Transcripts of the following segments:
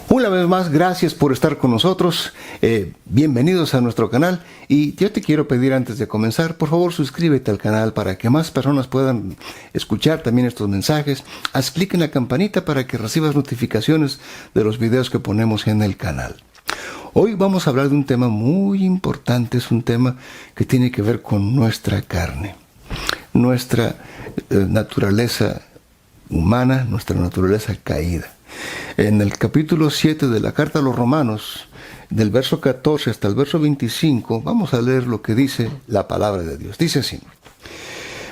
Una vez más, gracias por estar con nosotros. Bienvenidos a nuestro canal. Y yo te quiero pedir antes de comenzar, por favor, suscríbete al canal para que más personas puedan escuchar también estos mensajes. Haz clic en la campanita para que recibas notificaciones de los videos que ponemos en el canal. Hoy vamos a hablar de un tema muy importante. Es un tema que tiene que ver con nuestra carne, nuestra naturaleza humana, nuestra naturaleza caída. En el capítulo 7 de la carta a los Romanos, del verso 14 hasta el verso 25, vamos a leer lo que dice la palabra de Dios. Dice así: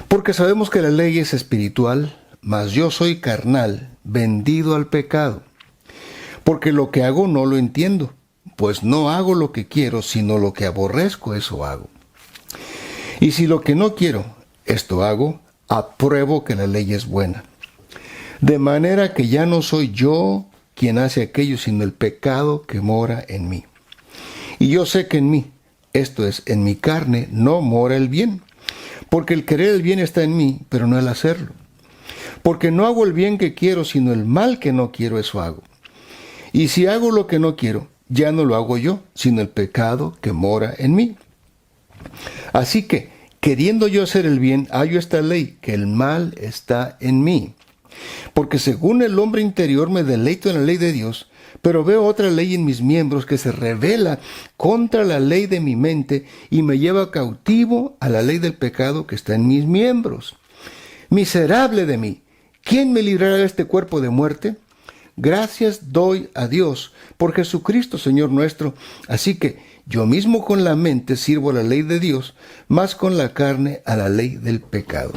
porque sabemos que la ley es espiritual, mas yo soy carnal, vendido al pecado. Porque lo que hago no lo entiendo, pues no hago lo que quiero, sino lo que aborrezco, eso hago. Y si lo que no quiero, esto hago, apruebo que la ley es buena. De manera que ya no soy yo quien hace aquello, sino el pecado que mora en mí. Y yo sé que en mí, esto es, en mi carne, no mora el bien. Porque el querer el bien está en mí, pero no el hacerlo. Porque no hago el bien que quiero, sino el mal que no quiero, eso hago. Y si hago lo que no quiero, ya no lo hago yo, sino el pecado que mora en mí. Así que, queriendo yo hacer el bien, hallo esta ley, que el mal está en mí. Porque según el hombre interior me deleito en la ley de Dios, pero veo otra ley en mis miembros que se rebela contra la ley de mi mente y me lleva cautivo a la ley del pecado que está en mis miembros. Miserable de mí, ¿quién me librará de este cuerpo de muerte? Gracias doy a Dios por Jesucristo Señor nuestro. Así que yo mismo con la mente sirvo a la ley de Dios, más con la carne a la ley del pecado.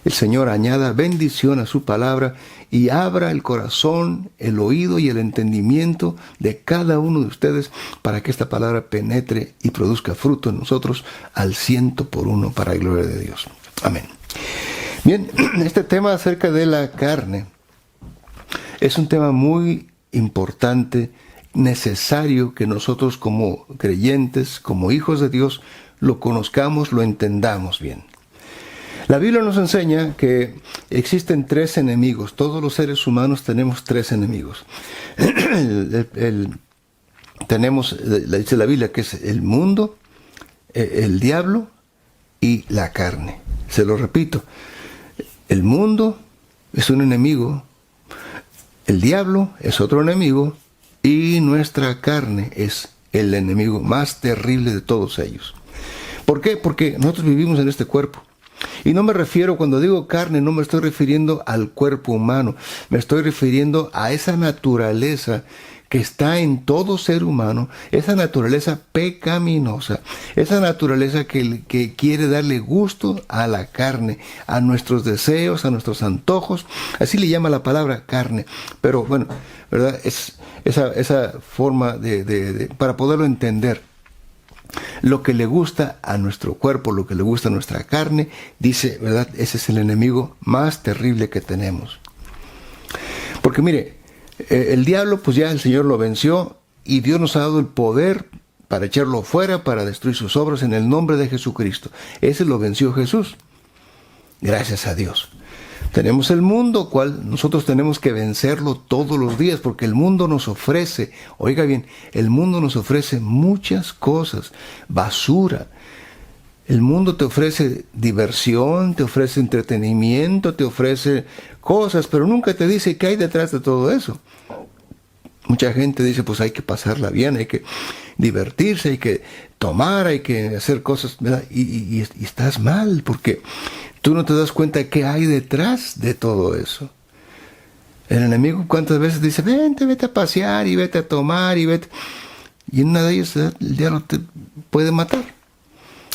El Señor añada bendición a su palabra y abra el corazón, el oído y el entendimiento de cada uno de ustedes para que esta palabra penetre y produzca fruto en nosotros al 100% para la gloria de Dios. Amén. Bien, este tema acerca de la carne es un tema muy importante, necesario que nosotros como creyentes, como hijos de Dios, lo conozcamos, lo entendamos bien. La Biblia nos enseña que existen tres enemigos. Todos los seres humanos tenemos tres enemigos. Tenemos, dice la Biblia, que es el mundo, el diablo y la carne. Se lo repito, el mundo es un enemigo, el diablo es otro enemigo y nuestra carne es el enemigo más terrible de todos ellos. ¿Por qué? Porque nosotros vivimos en este cuerpo. Y no me refiero, cuando digo carne, no me estoy refiriendo al cuerpo humano, me estoy refiriendo a esa naturaleza que está en todo ser humano, esa naturaleza pecaminosa, esa naturaleza que quiere darle gusto a la carne, a nuestros deseos, a nuestros antojos. Así le llama la palabra carne, pero bueno, ¿verdad? Es esa forma para poderlo entender. Lo que le gusta a nuestro cuerpo, lo que le gusta a nuestra carne, dice, ¿verdad? Ese es el enemigo más terrible que tenemos. Porque mire, el diablo, pues ya el Señor lo venció y Dios nos ha dado el poder para echarlo fuera, para destruir sus obras en el nombre de Jesucristo. Ese lo venció Jesús. Gracias a Dios. Tenemos el mundo, cual nosotros tenemos que vencerlo todos los días, porque el mundo nos ofrece, oiga bien, el mundo nos ofrece muchas cosas, basura. El mundo te ofrece diversión, te ofrece entretenimiento, te ofrece cosas, pero nunca te dice qué hay detrás de todo eso. Mucha gente dice, pues hay que pasarla bien, hay que divertirse, hay que tomar, hay que hacer cosas, ¿verdad? Y estás mal, porque tú no te das cuenta de qué hay detrás de todo eso. El enemigo cuántas veces dice, vete a pasear y vete a tomar y vete. Y en una de ellas el diablo te puede matar.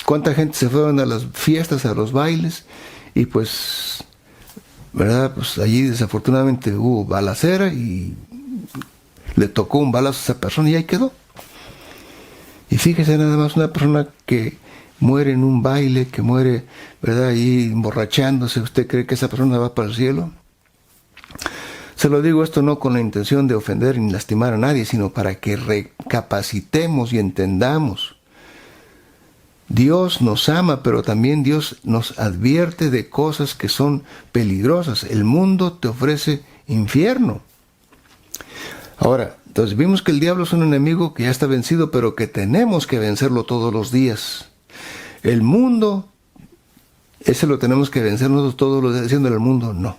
¿Cuánta gente se fueron a las fiestas, a los bailes? Y pues, ¿verdad? Pues allí desafortunadamente hubo balacera y le tocó un balazo a esa persona y ahí quedó. Y fíjese nada más, una persona que muere en un baile, que muere, ¿verdad?, ahí emborrachándose, ¿usted cree que esa persona va para el cielo? Se lo digo esto no con la intención de ofender ni lastimar a nadie, sino para que recapacitemos y entendamos. Dios nos ama, pero también Dios nos advierte de cosas que son peligrosas. El mundo te ofrece infierno. Ahora, Entonces vimos que el diablo es un enemigo que ya está vencido, pero que tenemos que vencerlo todos los días. El mundo, ese lo tenemos que vencer nosotros todos los días, diciéndole al mundo no.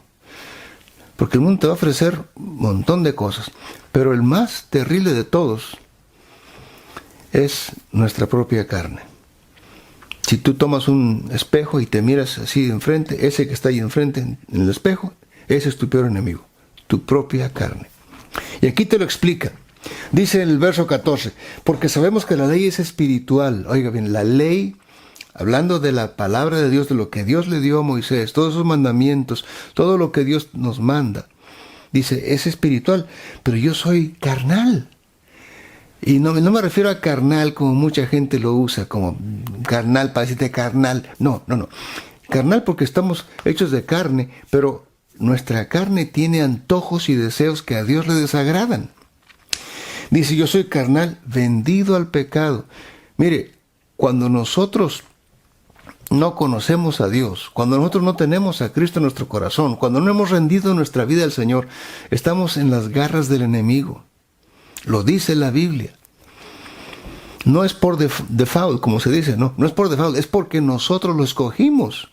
Porque el mundo te va a ofrecer un montón de cosas, pero el más terrible de todos es nuestra propia carne. Si tú tomas un espejo y te miras así de enfrente, ese que está ahí enfrente en el espejo, ese es tu peor enemigo, tu propia carne. Y aquí te lo explica. Dice en el verso 14, porque sabemos que la ley es espiritual. Oiga bien, la ley, hablando de la palabra de Dios, de lo que Dios le dio a Moisés, todos sus mandamientos, todo lo que Dios nos manda, dice, es espiritual, pero yo soy carnal. Y no me refiero a carnal como mucha gente lo usa, como carnal para decirte carnal. No. Carnal porque estamos hechos de carne, pero nuestra carne tiene antojos y deseos que a Dios le desagradan. Dice, yo soy carnal, vendido al pecado. Mire, cuando nosotros no conocemos a Dios, cuando nosotros no tenemos a Cristo en nuestro corazón, cuando no hemos rendido nuestra vida al Señor, estamos en las garras del enemigo. Lo dice la Biblia. No es por default, como se dice, no es por default, es porque nosotros lo escogimos.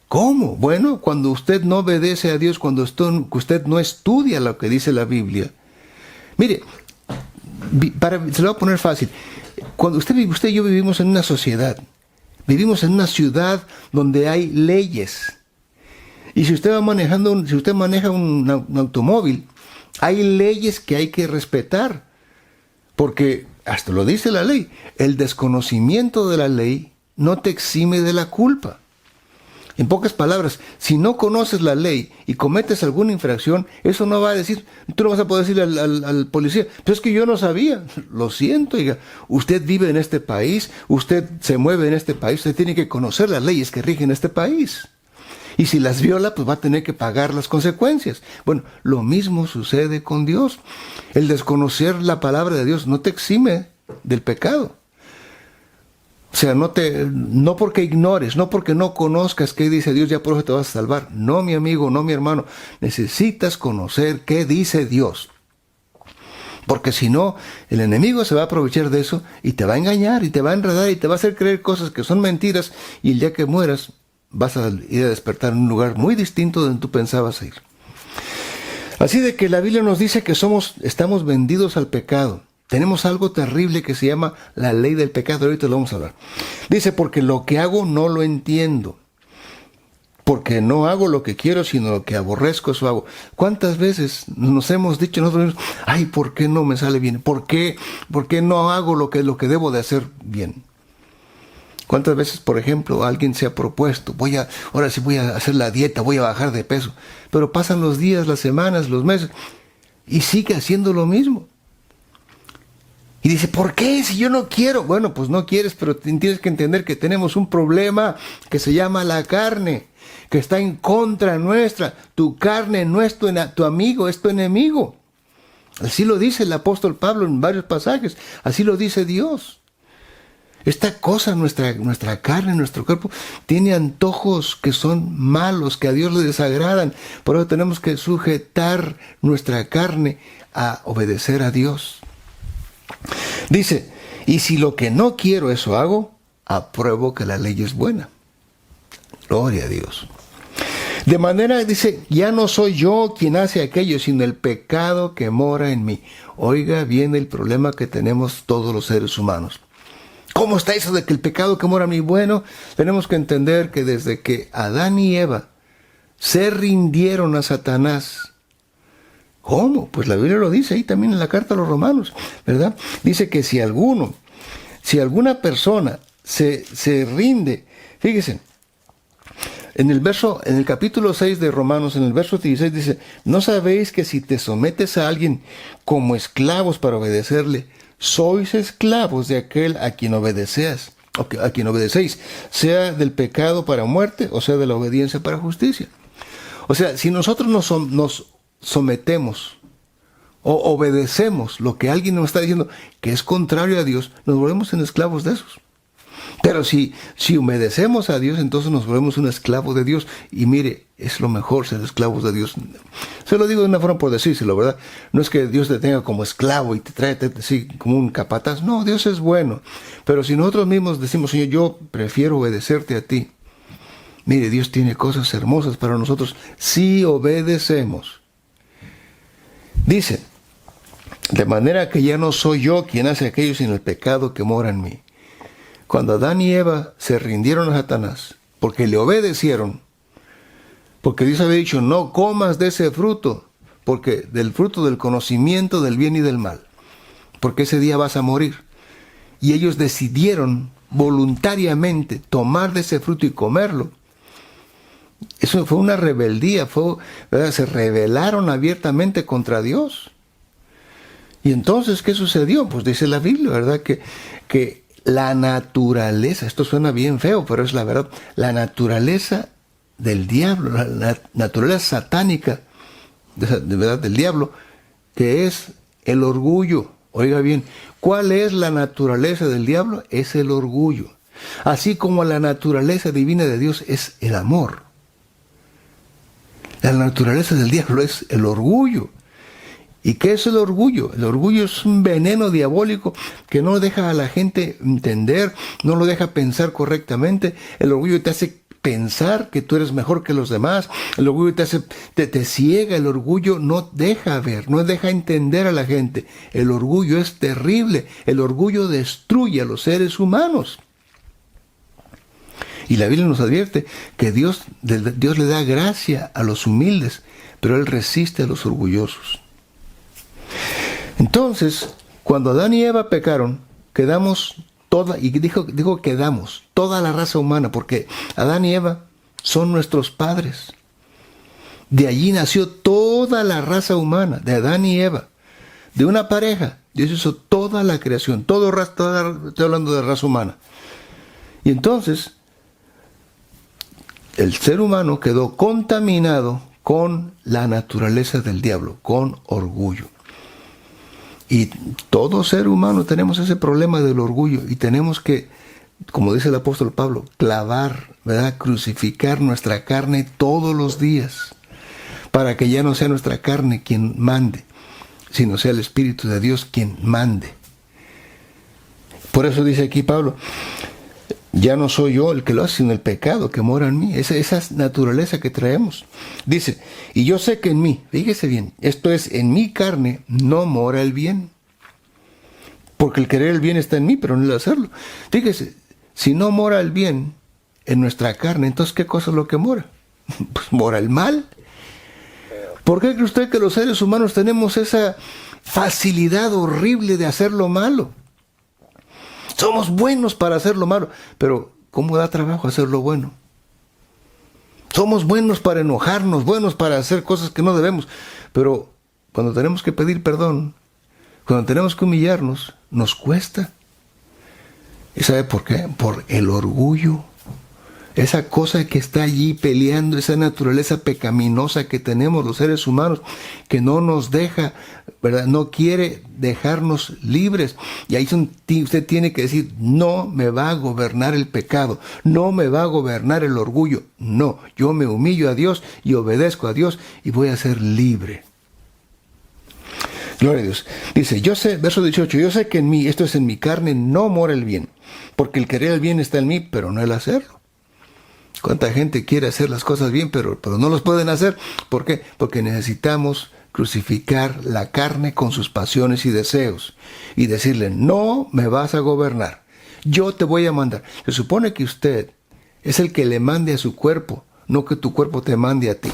¿Cómo? Bueno, cuando usted no obedece a Dios, cuando usted no estudia lo que dice la Biblia. Mire, se lo voy a poner fácil. Cuando usted y yo vivimos en una sociedad, vivimos en una ciudad donde hay leyes. Y si usted maneja un automóvil, hay leyes que hay que respetar, porque hasta lo dice la ley, el desconocimiento de la ley no te exime de la culpa. En pocas palabras, si no conoces la ley y cometes alguna infracción, eso no va a decir, tú no vas a poder decirle al policía, pero es que yo no sabía. Lo siento, oiga, usted vive en este país, usted se mueve en este país, usted tiene que conocer las leyes que rigen este país. Y si las viola, pues va a tener que pagar las consecuencias. Bueno, lo mismo sucede con Dios. El desconocer la palabra de Dios no te exime del pecado. O sea, no porque ignores, no porque no conozcas qué dice Dios, ya por eso te vas a salvar. No, mi amigo, no, mi hermano. Necesitas conocer qué dice Dios. Porque si no, el enemigo se va a aprovechar de eso y te va a engañar y te va a enredar y te va a hacer creer cosas que son mentiras, y el día que mueras vas a ir a despertar en un lugar muy distinto de donde tú pensabas ir. Así de que la Biblia nos dice que estamos vendidos al pecado. Tenemos algo terrible que se llama la ley del pecado. Ahorita lo vamos a hablar. Dice, porque lo que hago no lo entiendo. Porque no hago lo que quiero, sino lo que aborrezco, eso hago. ¿Cuántas veces nos hemos dicho nosotros mismos, ay, ¿por qué no me sale bien? ¿Por qué no hago lo que debo de hacer bien? ¿Cuántas veces, por ejemplo, alguien se ha propuesto, ahora sí voy a hacer la dieta, voy a bajar de peso? Pero pasan los días, las semanas, los meses, y sigue haciendo lo mismo. Y dice, ¿por qué? Si yo no quiero. Bueno, pues no quieres, pero tienes que entender que tenemos un problema que se llama la carne, que está en contra nuestra. Tu carne no es tu amigo, es tu enemigo. Así lo dice el apóstol Pablo en varios pasajes, así lo dice Dios. Esta cosa, nuestra carne, nuestro cuerpo, tiene antojos que son malos, que a Dios le desagradan. Por eso tenemos que sujetar nuestra carne a obedecer a Dios. Dice, y si lo que no quiero eso hago, apruebo que la ley es buena. Gloria a Dios. De manera, dice, ya no soy yo quien hace aquello, sino el pecado que mora en mí. Oiga bien el problema que tenemos todos los seres humanos. ¿Cómo está eso de que el pecado que mora en mí? Bueno, tenemos que entender que desde que Adán y Eva se rindieron a Satanás. ¿Cómo? Pues la Biblia lo dice ahí también en la carta a los Romanos, ¿verdad? Dice que si alguna persona se rinde, fíjense, en el capítulo 6 de Romanos, en el verso 16 dice, ¿no sabéis que si te sometes a alguien como esclavos para obedecerle, sois esclavos de aquel a quien obedecéis, sea del pecado para muerte o sea de la obediencia para justicia? O sea, si nosotros nos sometemos o obedecemos lo que alguien nos está diciendo que es contrario a Dios, nos volvemos en esclavos de esos. Pero si obedecemos a Dios, entonces nos volvemos un esclavo de Dios. Y mire, es lo mejor ser esclavos de Dios. Se lo digo de una forma por decírselo, ¿verdad? No es que Dios te tenga como esclavo y te trae así como un capataz. No, Dios es bueno. Pero si nosotros mismos decimos, Señor, yo prefiero obedecerte a ti. Mire, Dios tiene cosas hermosas para nosotros si obedecemos. Dice, de manera que ya no soy yo quien hace aquello, sino el pecado que mora en mí. Cuando Adán y Eva se rindieron a Satanás, porque le obedecieron, porque Dios había dicho, no comas de ese fruto, porque del fruto del conocimiento del bien y del mal, porque ese día vas a morir. Y ellos decidieron voluntariamente tomar de ese fruto y comerlo. Eso fue una rebeldía, ¿verdad? Se rebelaron abiertamente contra Dios. Y entonces, ¿qué sucedió? Pues dice la Biblia, ¿verdad? Que la naturaleza, esto suena bien feo, pero es la verdad, la naturaleza del diablo, la naturaleza satánica, de verdad, del diablo, que es el orgullo. Oiga bien, ¿cuál es la naturaleza del diablo? Es el orgullo. Así como la naturaleza divina de Dios es el amor. La naturaleza del diablo es el orgullo. ¿Y qué es el orgullo? El orgullo es un veneno diabólico que no deja a la gente entender, no lo deja pensar correctamente. El orgullo te hace pensar que tú eres mejor que los demás. El orgullo te ciega. El orgullo no deja ver, no deja entender a la gente. El orgullo es terrible. El orgullo destruye a los seres humanos. Y la Biblia nos advierte que Dios le da gracia a los humildes, pero Él resiste a los orgullosos. Entonces, cuando Adán y Eva pecaron, quedamos toda la raza humana, porque Adán y Eva son nuestros padres. De allí nació toda la raza humana, de Adán y Eva. De una pareja, Dios hizo toda la creación, estoy hablando de raza humana. Y entonces, el ser humano quedó contaminado con la naturaleza del diablo, con orgullo. Y todo ser humano tenemos ese problema del orgullo y tenemos que, como dice el apóstol Pablo, clavar, ¿verdad? Crucificar nuestra carne todos los días para que ya no sea nuestra carne quien mande, sino sea el Espíritu de Dios quien mande. Por eso dice aquí Pablo, ya no soy yo el que lo hace, sino el pecado que mora en mí. Esa naturaleza que traemos. Dice, y yo sé que en mí, fíjese bien, esto es, en mi carne no mora el bien. Porque el querer el bien está en mí, pero no el hacerlo. Fíjese, si no mora el bien en nuestra carne, entonces ¿qué cosa es lo que mora? Pues mora el mal. ¿Por qué cree usted que los seres humanos tenemos esa facilidad horrible de hacer lo malo? Somos buenos para hacer lo malo, pero ¿cómo da trabajo hacer lo bueno? Somos buenos para enojarnos, buenos para hacer cosas que no debemos, pero cuando tenemos que pedir perdón, cuando tenemos que humillarnos, nos cuesta. ¿Y sabe por qué? Por el orgullo. Esa cosa que está allí peleando, esa naturaleza pecaminosa que tenemos los seres humanos, que no nos deja, ¿verdad? No quiere dejarnos libres. Y ahí usted tiene que decir, no me va a gobernar el pecado, no me va a gobernar el orgullo. No, yo me humillo a Dios y obedezco a Dios y voy a ser libre. Gloria a Dios. Dice, yo sé, verso 18, yo sé que en mí, esto es en mi carne, no mora el bien, porque el querer el bien está en mí, pero no el hacerlo. ¿Cuánta gente quiere hacer las cosas bien, pero no los pueden hacer? ¿Por qué? Porque necesitamos crucificar la carne con sus pasiones y deseos y decirle, no me vas a gobernar, yo te voy a mandar. Se supone que usted es el que le mande a su cuerpo, no que tu cuerpo te mande a ti.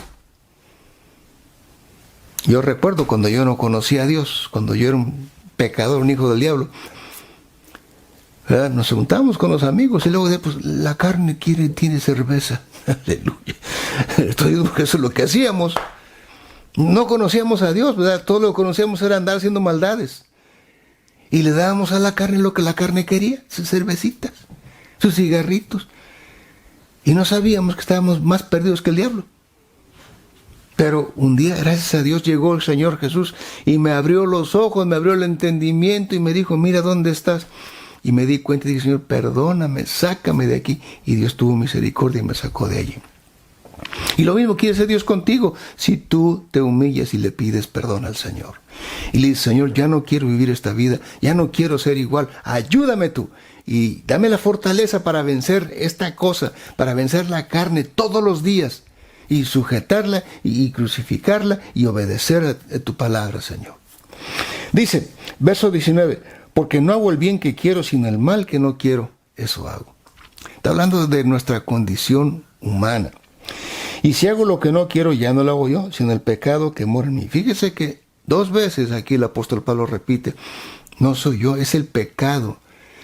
Yo recuerdo cuando yo no conocía a Dios, cuando yo era un pecador, un hijo del diablo, ¿verdad? Nos juntamos con los amigos y luego pues la carne tiene cerveza. Aleluya. Estoy diciendo que eso es lo que hacíamos. No conocíamos a Dios, ¿verdad? Todo lo que conocíamos era andar haciendo maldades. Y le dábamos a la carne lo que la carne quería, sus cervecitas, sus cigarritos. Y no sabíamos que estábamos más perdidos que el diablo. Pero un día, gracias a Dios, llegó el Señor Jesús y me abrió los ojos, me abrió el entendimiento y me dijo, mira dónde estás. Y me di cuenta y dije, Señor, perdóname, sácame de aquí. Y Dios tuvo misericordia y me sacó de allí. Y lo mismo quiere hacer Dios contigo, si tú te humillas y le pides perdón al Señor. Y le dices, Señor, ya no quiero vivir esta vida, ya no quiero ser igual, ayúdame tú. Y dame la fortaleza para vencer esta cosa, para vencer la carne todos los días. Y sujetarla y crucificarla y obedecer a tu palabra, Señor. Dice, verso 19, porque no hago el bien que quiero, sino el mal que no quiero, eso hago. Está hablando de nuestra condición humana. Y si hago lo que no quiero, ya no lo hago yo, sino el pecado que mora en mí. Fíjese que 2 veces aquí el apóstol Pablo repite, no soy yo, es el pecado.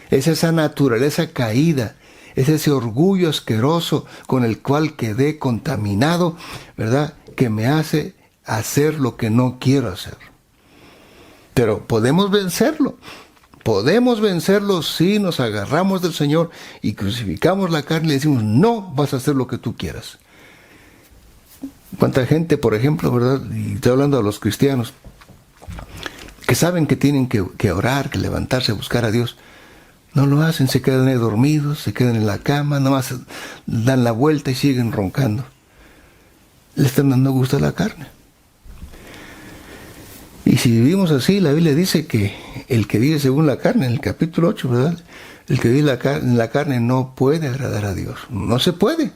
Es esa naturaleza caída, es ese orgullo asqueroso con el cual quedé contaminado, ¿verdad? Que me hace hacer lo que no quiero hacer. Pero podemos vencerlo. Podemos vencerlo si nos agarramos del Señor y crucificamos la carne y le decimos, no vas a hacer lo que tú quieras. ¿Cuánta gente, por ejemplo, verdad? Y estoy hablando a los cristianos, que saben que tienen que orar, que levantarse, buscar a Dios. No lo hacen, se quedan ahí dormidos, se quedan en la cama, nomás dan la vuelta y siguen roncando. Le están dando gusto a la carne. Y si vivimos así, la Biblia dice que el que vive según la carne, en el capítulo 8, ¿verdad? El que vive en la carne no puede agradar a Dios. No se puede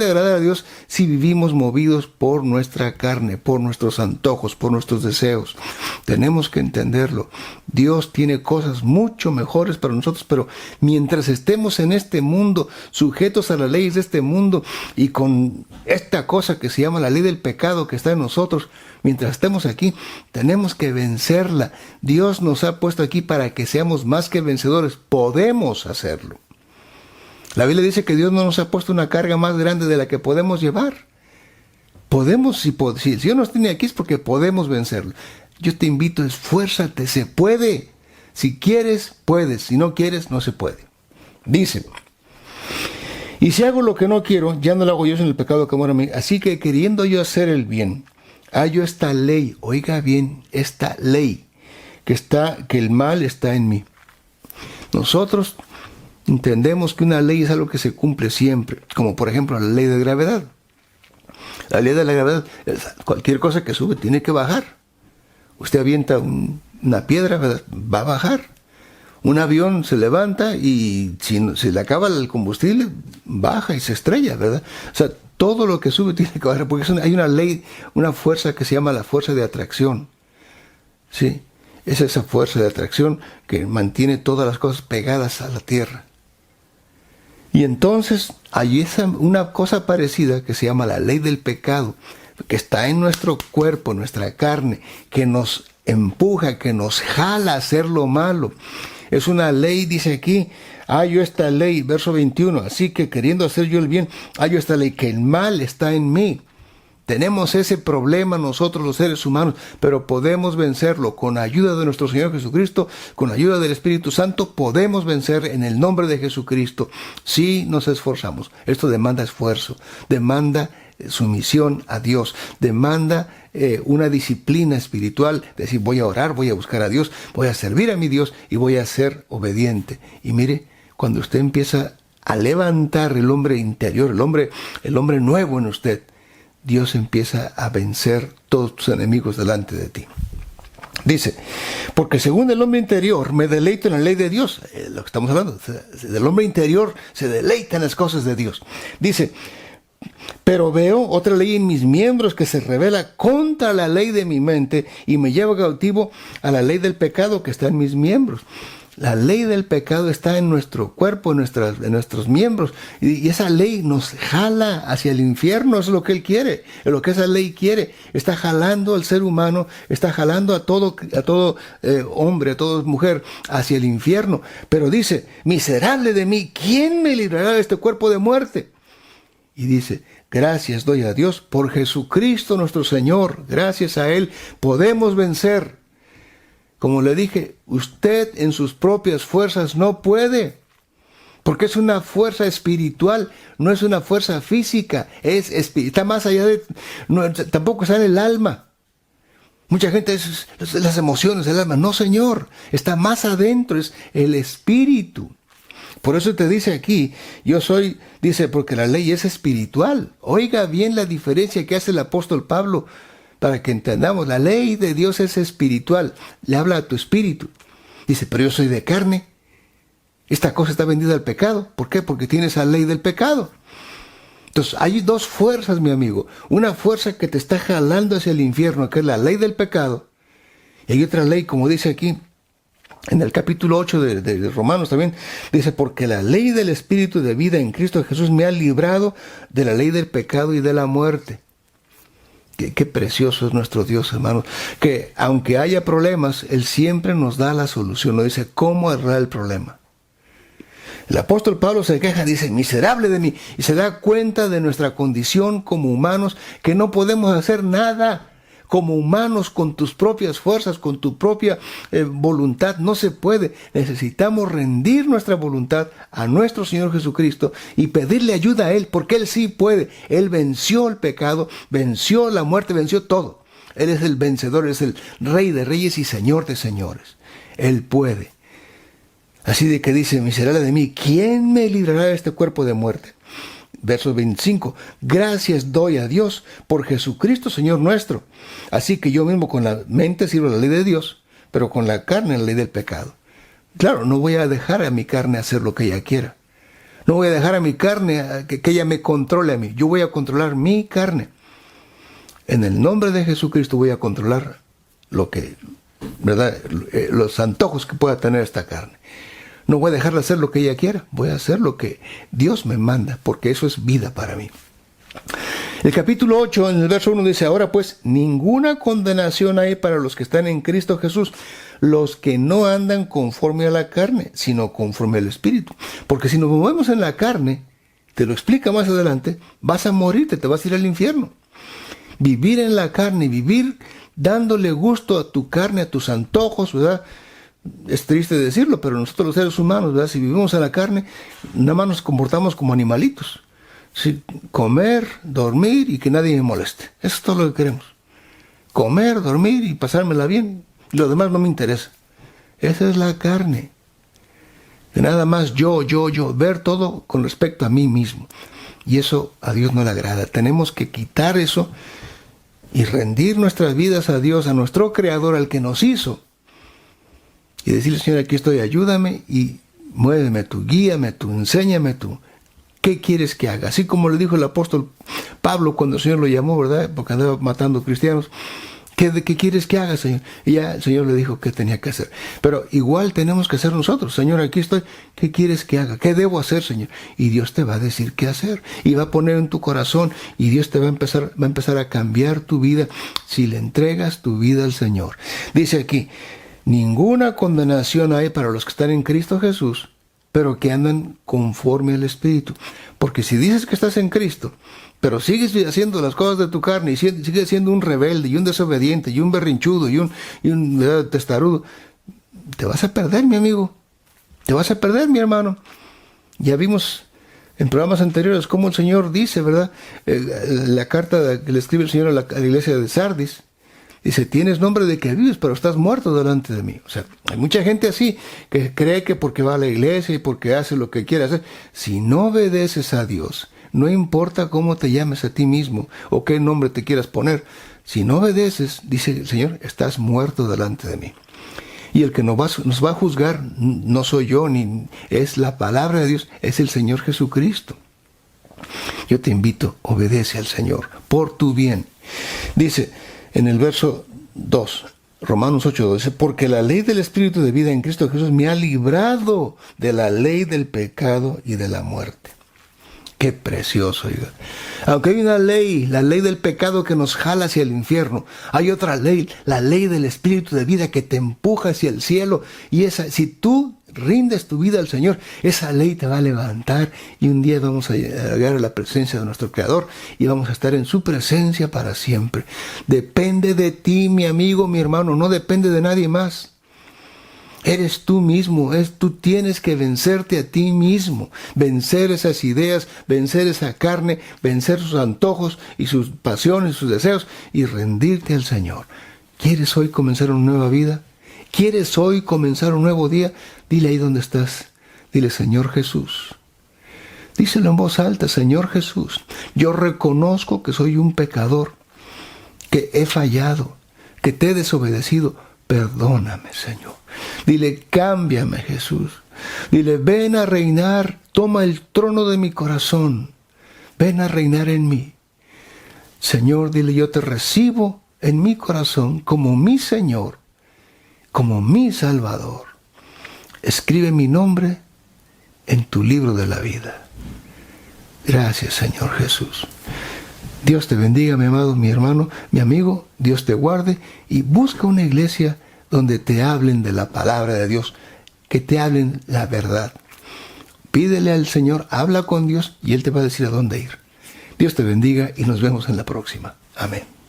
agradar a Dios si vivimos movidos por nuestra carne, por nuestros antojos, por nuestros deseos. Tenemos que entenderlo. Dios tiene cosas mucho mejores para nosotros, pero mientras estemos en este mundo, sujetos a las leyes de este mundo y con esta cosa que se llama la ley del pecado que está en nosotros, mientras estemos aquí, tenemos que vencerla. Dios nos ha puesto aquí para que seamos más que vencedores. Podemos hacerlo. La Biblia dice que Dios no nos ha puesto una carga más grande de la que podemos llevar. Podemos, si Dios nos tiene aquí es porque podemos vencerlo. Yo te invito, esfuérzate, se puede. Si quieres, puedes. Si no quieres, no se puede. Dice, y si hago lo que no quiero, ya no lo hago yo, sino el pecado que mora en mí. Así que queriendo yo hacer el bien, hallo esta ley, oiga bien, esta ley, que el mal está en mí. Nosotros entendemos que una ley es algo que se cumple siempre, como por ejemplo la ley de gravedad. La ley de la gravedad, cualquier cosa que sube tiene que bajar. Usted avienta una piedra, ¿verdad? Va a bajar. Un avión se levanta y si se le acaba el combustible, baja y se estrella, ¿verdad? O sea, todo lo que sube tiene que bajar, porque hay una ley, una fuerza que se llama la fuerza de atracción. ¿Sí? Es esa fuerza de atracción que mantiene todas las cosas pegadas a la tierra. Y entonces hay una cosa parecida que se llama la ley del pecado, que está en nuestro cuerpo, nuestra carne, que nos empuja, que nos jala a hacer lo malo. Es una ley, dice aquí, hallo esta ley, verso 21, así que queriendo hacer yo el bien, hallo esta ley, que el mal está en mí. Tenemos ese problema nosotros los seres humanos, pero podemos vencerlo con ayuda de nuestro Señor Jesucristo, con ayuda del Espíritu Santo, podemos vencer en el nombre de Jesucristo si nos esforzamos. Esto demanda esfuerzo, demanda sumisión a Dios, demanda una disciplina espiritual, decir voy a orar, voy a buscar a Dios, voy a servir a mi Dios y voy a ser obediente. Y mire, cuando usted empieza a levantar el hombre interior, el hombre nuevo en usted, Dios empieza a vencer todos tus enemigos delante de ti. Dice, porque según el hombre interior me deleito en la ley de Dios. Lo que estamos hablando, del hombre interior se deleita en las cosas de Dios. Dice, pero veo otra ley en mis miembros que se revela contra la ley de mi mente y me lleva cautivo a la ley del pecado que está en mis miembros. La ley del pecado está en nuestro cuerpo, en nuestros miembros, y esa ley nos jala hacia el infierno. Eso es lo que él quiere, es lo que esa ley quiere. Está jalando al ser humano, está jalando a todo hombre, a toda mujer hacia el infierno. Pero dice, miserable de mí, ¿quién me librará de este cuerpo de muerte? Y dice, gracias doy a Dios por Jesucristo nuestro Señor. Gracias a Él podemos vencer. Como le dije, usted en sus propias fuerzas no puede, porque es una fuerza espiritual, no es una fuerza física, está más allá tampoco está en el alma. Mucha gente es las emociones, el alma. No, Señor, está más adentro, es el espíritu. Por eso te dice aquí, dice, porque la ley es espiritual. Oiga bien la diferencia que hace el apóstol Pablo para que entendamos. La ley de Dios es espiritual. Le habla a tu espíritu. Dice, pero yo soy de carne. Esta cosa está vendida al pecado. ¿Por qué? Porque tienes la ley del pecado. Entonces, hay dos fuerzas, mi amigo. Una fuerza que te está jalando hacia el infierno, que es la ley del pecado. Y hay otra ley, como dice aquí, en el capítulo 8 de Romanos también, dice, porque la ley del Espíritu de vida en Cristo Jesús me ha librado de la ley del pecado y de la muerte. Qué precioso es nuestro Dios, hermanos. Que aunque haya problemas, Él siempre nos da la solución. Nos dice cómo arreglar el problema. El apóstol Pablo se queja, dice, miserable de mí, y se da cuenta de nuestra condición como humanos, que no podemos hacer nada como humanos con tus propias fuerzas, con tu propia voluntad. No se puede. Necesitamos rendir nuestra voluntad a nuestro Señor Jesucristo y pedirle ayuda a Él, porque Él sí puede. Él venció el pecado, venció la muerte, venció todo. Él es el vencedor, es el Rey de reyes y Señor de señores. Él puede. Así de que dice, miserable de mí, ¿quién me librará de este cuerpo de muerte? Verso 25, gracias doy a Dios por Jesucristo Señor nuestro. Así que yo mismo con la mente sirvo la ley de Dios, pero con la carne la ley del pecado. Claro, no voy a dejar a mi carne hacer lo que ella quiera. No voy a dejar a mi carne que ella me controle a mí. Yo voy a controlar mi carne. En el nombre de Jesucristo voy a controlar los antojos que pueda tener esta carne. No voy a dejarla hacer lo que ella quiera. Voy a hacer lo que Dios me manda, porque eso es vida para mí. El capítulo 8, en el verso 1 dice, ahora pues, ninguna condenación hay para los que están en Cristo Jesús, los que no andan conforme a la carne, sino conforme al Espíritu. Porque si nos movemos en la carne, te lo explica más adelante, vas a morirte, te vas a ir al infierno. Vivir en la carne, vivir dándole gusto a tu carne, a tus antojos, ¿verdad? Es triste decirlo, pero nosotros los seres humanos, ¿verdad? Si vivimos en la carne, nada más nos comportamos como animalitos. ¿Sí? Comer, dormir y que nadie me moleste. Eso es todo lo que queremos. Comer, dormir y pasármela bien. Lo demás no me interesa. Esa es la carne. Que nada más yo, ver todo con respecto a mí mismo. Y eso a Dios no le agrada. Tenemos que quitar eso y rendir nuestras vidas a Dios, a nuestro Creador, al que nos hizo. Y decirle, Señor, aquí estoy, ayúdame y muéveme tú, guíame tú, enséñame tú. ¿Qué quieres que haga? Así como le dijo el apóstol Pablo cuando el Señor lo llamó, ¿verdad? Porque andaba matando cristianos. ¿Qué quieres que haga, Señor? Y ya el Señor le dijo qué tenía que hacer. Pero igual tenemos que hacer nosotros. Señor, aquí estoy. ¿Qué quieres que haga? ¿Qué debo hacer, Señor? Y Dios te va a decir qué hacer. Y va a poner en tu corazón. Y Dios te va a empezar a cambiar tu vida si le entregas tu vida al Señor. Dice aquí, ninguna condenación hay para los que están en Cristo Jesús, pero que andan conforme al Espíritu. Porque si dices que estás en Cristo, pero sigues haciendo las cosas de tu carne y sigues siendo un rebelde y un desobediente y un berrinchudo y un testarudo, te vas a perder, mi amigo. Te vas a perder, mi hermano. Ya vimos en programas anteriores cómo el Señor dice, ¿verdad? La carta que le escribe el Señor a la iglesia de Sardis. Dice, tienes nombre de que vives, pero estás muerto delante de mí. O sea, hay mucha gente así que cree que porque va a la iglesia y porque hace lo que quiere hacer, si no obedeces a Dios, no importa cómo te llames a ti mismo o qué nombre te quieras poner, si no obedeces, dice el Señor, estás muerto delante de mí. Y el que nos va a juzgar no soy yo, ni es la palabra de Dios, es el Señor Jesucristo. Yo te invito, obedece al Señor por tu bien. Dice en el verso 2, Romanos 8:2, dice, porque la ley del Espíritu de vida en Cristo Jesús me ha librado de la ley del pecado y de la muerte. Qué precioso, oiga. Aunque hay una ley, la ley del pecado que nos jala hacia el infierno, hay otra ley, la ley del Espíritu de vida que te empuja hacia el cielo. Y esa, si tú rindes tu vida al Señor, esa ley te va a levantar y un día vamos a llegar a la presencia de nuestro Creador y vamos a estar en su presencia para siempre. Depende de ti, mi amigo, mi hermano, no depende de nadie más. Eres tú mismo, tú tienes que vencerte a ti mismo, vencer esas ideas, vencer esa carne, vencer sus antojos y sus pasiones, sus deseos y rendirte al Señor. ¿Quieres hoy comenzar una nueva vida? ¿Quieres hoy comenzar un nuevo día? Dile ahí donde estás. Dile, Señor Jesús. Díselo en voz alta, Señor Jesús. Yo reconozco que soy un pecador, que he fallado, que te he desobedecido. Perdóname, Señor. Dile, cámbiame, Jesús. Dile, ven a reinar, toma el trono de mi corazón. Ven a reinar en mí. Señor, dile, yo te recibo en mi corazón como mi Señor, como mi Salvador. Escribe mi nombre en tu libro de la vida. Gracias, Señor Jesús. Dios te bendiga, mi amado, mi hermano, mi amigo. Dios te guarde y busca una iglesia donde te hablen de la palabra de Dios, que te hablen la verdad. Pídele al Señor, habla con Dios y Él te va a decir a dónde ir. Dios te bendiga y nos vemos en la próxima. Amén.